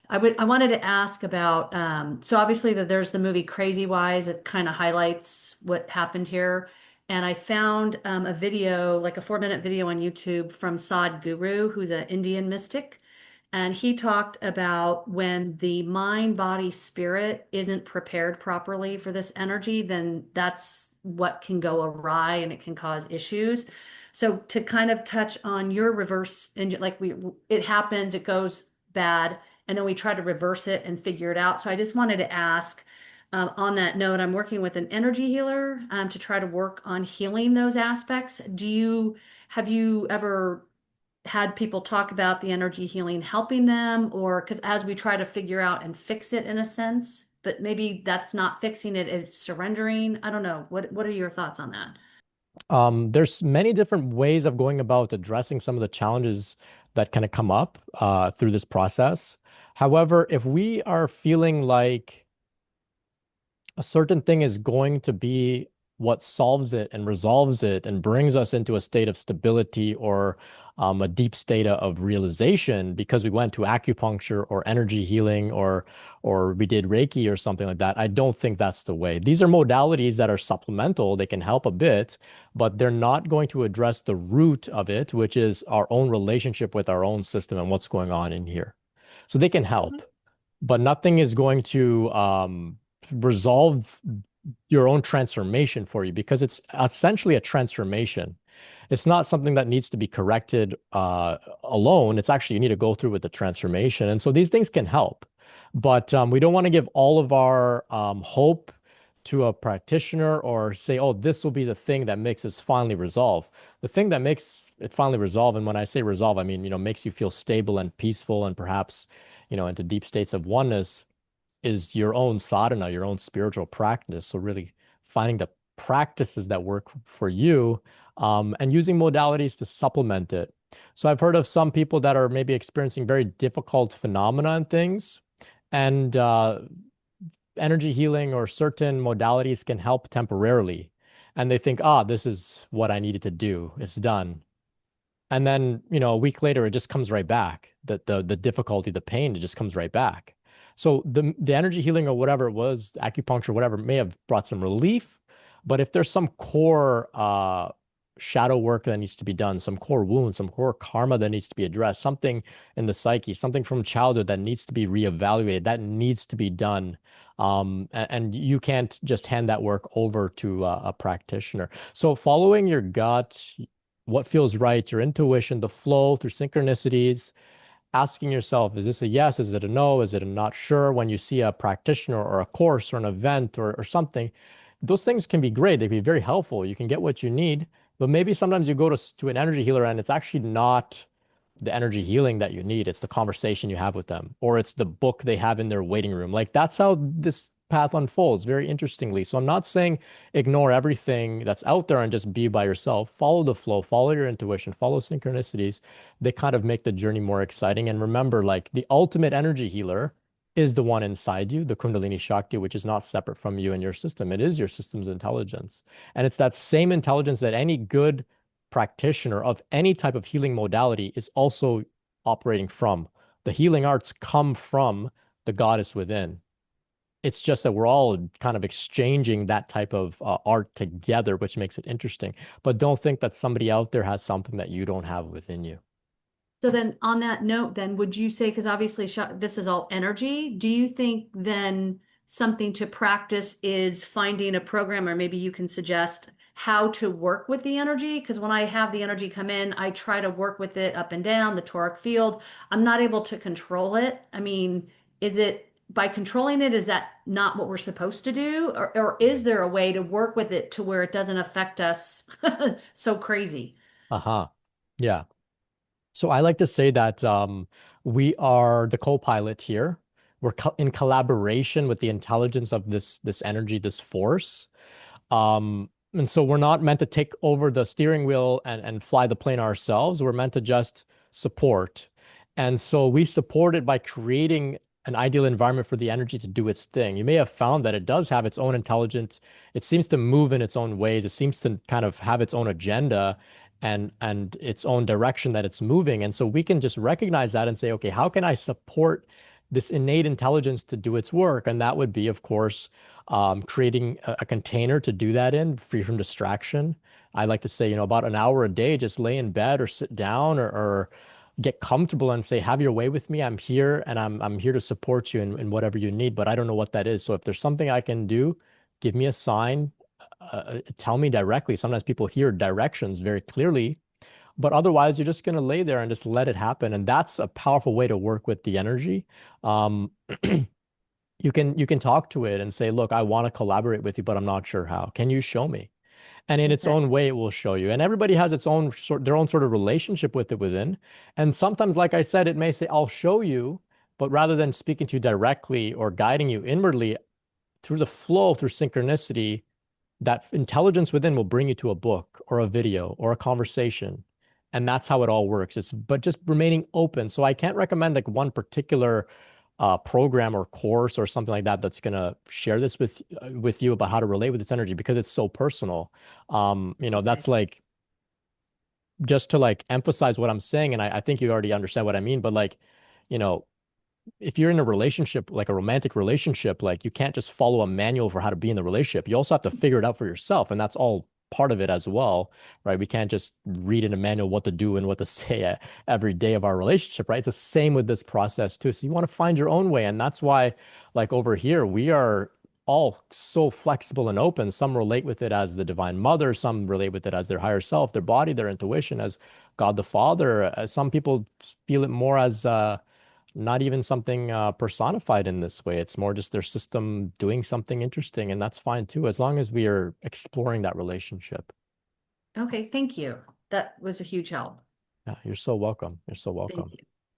I wanted to ask about so obviously there's the movie Crazy Wise. It kind of highlights what happened here. And I found a video, like a 4-minute video on YouTube from Sadhguru, who's an Indian mystic. And he talked about when the mind, body, spirit isn't prepared properly for this energy, then that's what can go awry and it can cause issues. So to kind of touch on your reverse engine, like it happens, it goes bad, and then we try to reverse it and figure it out. So I just wanted to ask, on that note, I'm working with an energy healer to try to work on healing those aspects. Have you ever had people talk about the energy healing helping them, or because as we try to figure out and fix it in a sense, but maybe that's not fixing it, it's surrendering. I don't know. What are your thoughts on that? There's many different ways of going about addressing some of the challenges that kind of come up through this process. However, if we are feeling like a certain thing is going to be what solves it and resolves it and brings us into a state of stability or a deep state of realization because we went to acupuncture or energy healing or we did Reiki or something like that. I don't think that's the way. These are modalities that are supplemental. They can help a bit, but they're not going to address the root of it, which is our own relationship with our own system and what's going on in here. So they can help, but nothing is going to resolve your own transformation for you because it's essentially a transformation. It's not something that needs to be corrected alone. It's actually you need to go through with the transformation. And so these things can help, but we don't want to give all of our hope to a practitioner or say, oh, this will be the thing that makes us finally resolve. The thing that makes it finally resolve, and when I say resolve, I mean, makes you feel stable and peaceful and perhaps, into deep states of oneness is your own sadhana, your own spiritual practice. So really finding the practices that work for you, and using modalities to supplement it. So I've heard of some people that are maybe experiencing very difficult phenomena and things, and energy healing or certain modalities can help temporarily. And they think, this is what I needed to do. It's done. And then, a week later, it just comes right back. The difficulty, the pain, it just comes right back. So the energy healing or whatever it was, acupuncture, whatever, may have brought some relief. But if there's some core shadow work that needs to be done, some core wound, some core karma that needs to be addressed, something in the psyche, something from childhood that needs to be reevaluated, that needs to be done. And you can't just hand that work over to a practitioner. So following your gut, what feels right, your intuition, the flow through synchronicities, asking yourself, is this a yes? Is it a no? Is it a not sure? When you see a practitioner or a course or an event or something, those things can be great. They can be very helpful. You can get what you need, but maybe sometimes you go to an energy healer and it's actually not the energy healing that you need. It's the conversation you have with them, or it's the book they have in their waiting room. Like that's how this path unfolds very interestingly. So I'm not saying ignore everything that's out there and just be by yourself. Follow the flow, follow your intuition, follow synchronicities. They kind of make the journey more exciting. And remember, like the ultimate energy healer is the one inside you, the Kundalini Shakti, which is not separate from you and your system. It is your system's intelligence. And it's that same intelligence that any good practitioner of any type of healing modality is also operating from. The healing arts come from the goddess within. It's just that we're all kind of exchanging that type of art together, which makes it interesting. But don't think that somebody out there has something that you don't have within you. So then on that note, then would you say, because obviously this is all energy, do you think then something to practice is finding a program, or maybe you can suggest how to work with the energy? Because when I have the energy come in, I try to work with it up and down the toric field. I'm not able to control it. I mean, is it by controlling it, is that not what we're supposed to do? Or is there a way to work with it to where it doesn't affect us so crazy? Uh-huh. Yeah. So I like to say that we are the co-pilot here. We're co in collaboration with the intelligence of this energy, this force. And so we're not meant to take over the steering wheel and fly the plane ourselves. We're meant to just support. And so we support it by creating an ideal environment for the energy to do its thing. You may have found that it does have its own intelligence. It seems to move in its own ways. It seems to kind of have its own agenda and its own direction that it's moving. And so we can just recognize that and say, okay, how can I support this innate intelligence to do its work. And that would be, of course, creating a container to do that in, free from distraction. I like to say, about an hour a day, just lay in bed or sit down or get comfortable and say, have your way with me. I'm here and I'm here to support you in whatever you need, but I don't know what that is. So if there's something I can do, give me a sign, tell me directly. Sometimes people hear directions very clearly, but otherwise, you're just going to lay there and just let it happen. And that's a powerful way to work with the energy. Um, you can talk to it and say, look, I want to collaborate with you, but I'm not sure how. Can you show me? And in its Okay. own way, it will show you. And everybody has their own sort of relationship with it within. And sometimes, like I said, it may say, I'll show you, but rather than speaking to you directly or guiding you inwardly through the flow, through synchronicity, that intelligence within will bring you to a book or a video or a conversation. And that's how it all works. But just remaining open. So I can't recommend like one particular program or course or something like that that's going to share this with you about how to relate with its energy because it's so personal. Okay. That's like just to like emphasize what I'm saying. And I think you already understand what I mean, but like, you know, if you're in a relationship, like a romantic relationship, like you can't just follow a manual for how to be in the relationship. You also have to figure it out for yourself. And that's all part of it as well, right? We can't just read in a manual what to do and what to say every day of our relationship, right? It's the same with this process too. So you want to find your own way. And that's why, like over here, we are all so flexible and open. Some relate with it as the Divine Mother, some relate with it as their higher self, their body, their intuition, as God the Father. Some people feel it more as not even something personified in this way. It's more just their system doing something interesting, and that's fine too, as long as we are exploring that relationship. Okay. Thank you. That was a huge help. Yeah, you're so welcome. You're so Thank welcome. you.